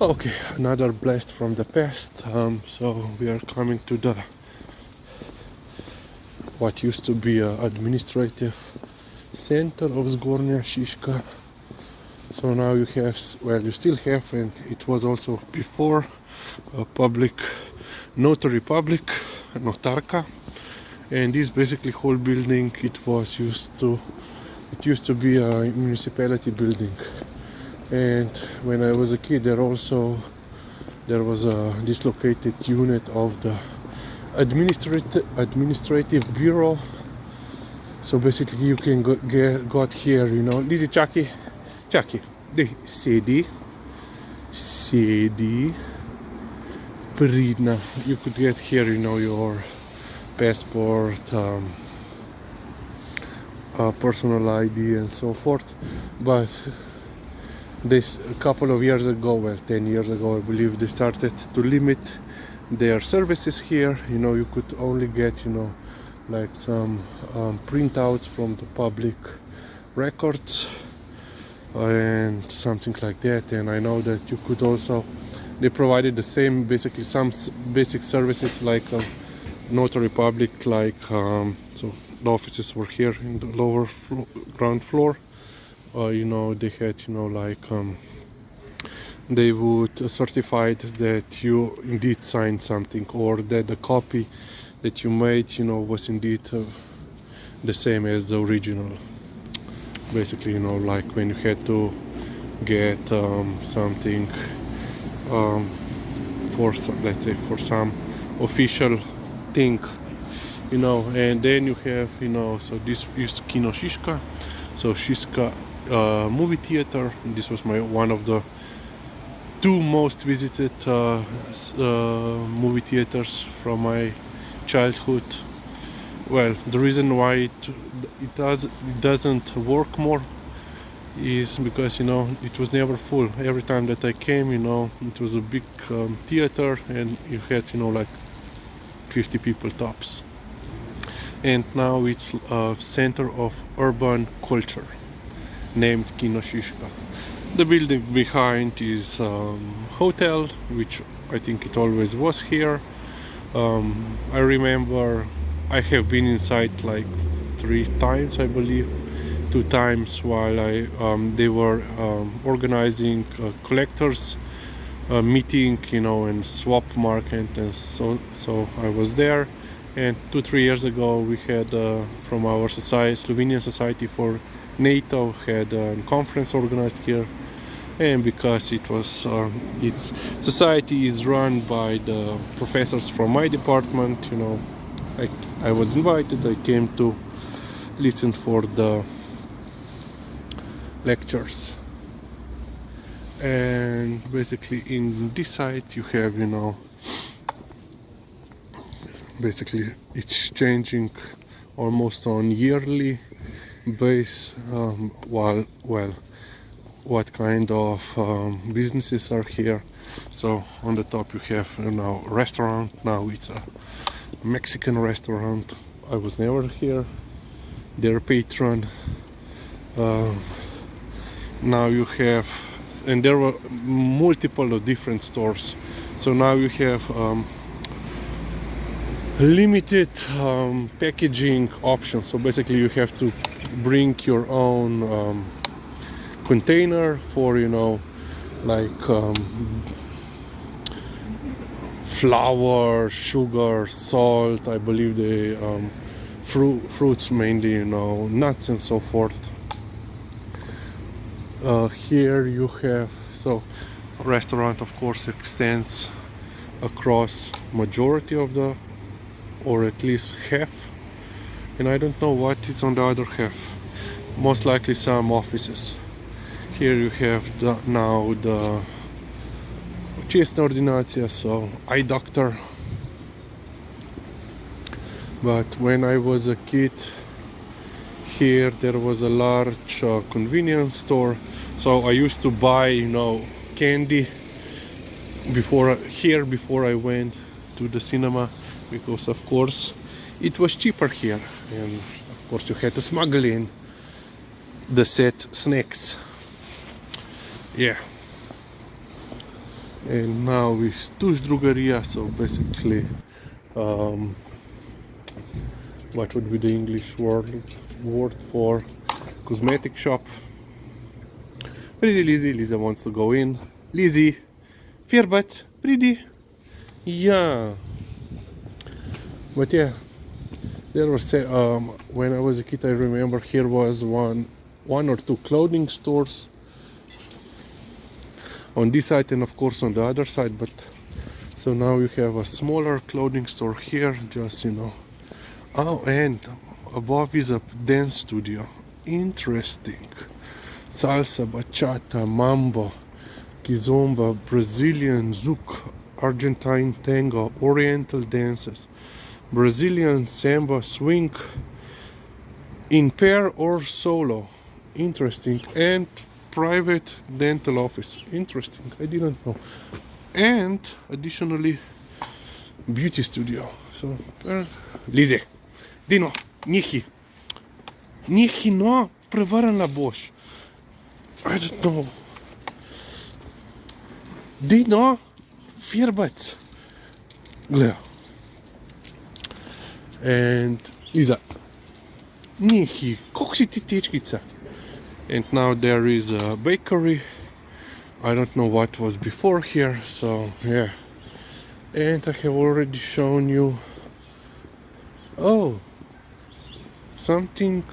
Okay, another blast from the past. So we are coming to the what used to be a administrative center of Kino Šiška. So now you have, well, you still have, and it was also before, a public notary public, notarka, and this basically whole building it used to be a municipality building. And when I was a kid, there was a dislocated unit of the administrative bureau. So basically you can got here, you know, Lizzie, Chucky, sedi, Pridna. You could get here, you know, your passport, personal ID and so forth. But this a couple of years ago, well, 10 years ago, I believe, they started to limit their services here. You know, you could only get, you know, like some printouts from the public records and something like that. And I know that you could also, they provided the same, basically some basic services like notary public, like so the offices were here in the lower ground floor. You know, they had, you know, like they would certify that you indeed signed something, or that the copy that you made, you know, was indeed the same as the original. Basically, you know, like when you had to get something for some, let's say, for some official thing, you know. And then you have, you know, so this is Kino Šiška, so Šiška movie theater. This was one of the two most visited movie theaters from my childhood. Well, the reason why it doesn't work more is because, you know, it was never full. Every time that I came, you know, it was a big theater, and you had, you know, like 50 people tops. And now it's a center of urban culture named Kino Šiška. The building behind is hotel, which I think it always was here. I remember I have been inside like 3 times, I believe. 2 times while they were organizing collectors meeting, you know, and swap market, and so I was there. And 2-3 years ago we had from our society, Slovenian Society for NATO, had a conference organized here. And because it was its society is run by the professors from my department, you know, I was invited. I came to listen for the lectures. And basically in this site you have, you know, basically it's changing almost on yearly base, what kind of businesses are here. So on the top you have, you know, restaurant. Now it's a Mexican restaurant. I was never here. Their patron. Now you have, and there were multiple different stores. So now you have limited packaging options. So basically you have to bring your own container for, you know, like flour, sugar, salt, I believe the fruits mainly, you know, nuts and so forth. Here you have, so restaurant of course extends across majority of the, or at least half, and I don't know what is on the other half. Most likely some offices. Here you have now the čestna ordinacija, so eye doctor. But when I was a kid, here there was a large convenience store. So I used to buy, you know, candy before I went to the cinema, because of course it was cheaper here, and of course you had to smuggle in the set snacks. Yeah. And now is tuš drugarija, so basically what would be the English word for cosmetic shop. Pretty Lizzie. Lisa wants to go in. Lizzie, Fierbat, pretty. Yeah. But yeah, there was when I was a kid, I remember here was one or two clothing stores on this side and of course on the other side. But so now you have a smaller clothing store here, just Oh, and above is a dance studio. Interesting. Salsa, bachata, mambo, kizomba, Brazilian zouk, Argentine tango, Oriental dances, Brazilian samba, swing, in pair or solo. Interesting. And private dental office. Interesting. I didn't know. And additionally, beauty studio. So, Lize, Dino, Nihi, no, prevaren la boš. I don't know. Dino, Fierbac. Gleda. And Liza, Nihi, kako si ti tečkica? And now there is a bakery. I don't know what was before here, so yeah. And I have already shown you, oh, something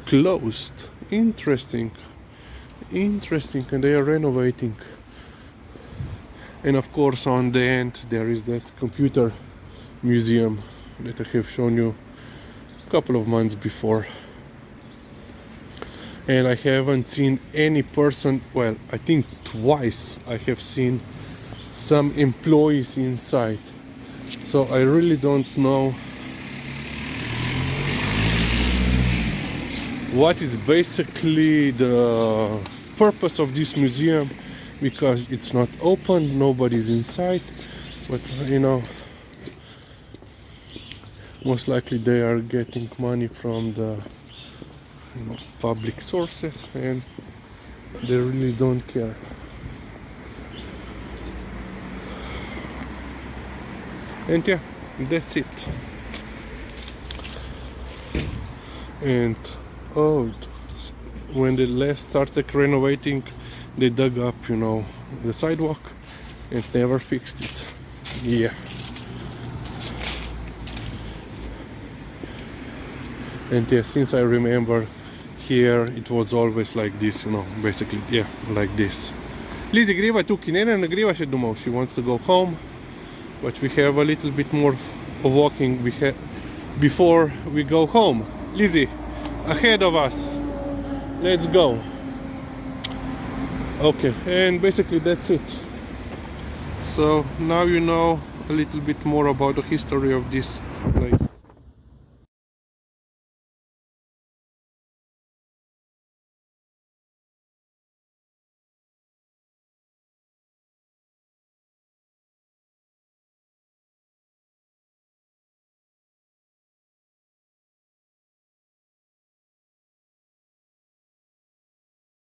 closed. Interesting, and they are renovating. And of course on the end there is that computer museum that I have shown you a couple of months before. And I haven't seen any person, well, I think twice I have seen some employees inside. So I really don't know what is basically the purpose of this museum, because it's not open, nobody's inside, but most likely they are getting money from the public sources, and they really don't care. And yeah, that's it. And when they last started renovating, they dug up the sidewalk and never fixed it. Yeah. And yeah, since I remember, here it was always like this, basically, yeah, like this. Lizzie, greva tukaj, ne greva še domov. She wants to go home, but we have a little bit more of walking before we go home. Lizzie, ahead of us. Let's go. Okay, and basically that's it. So now you know a little bit more about the history of this place.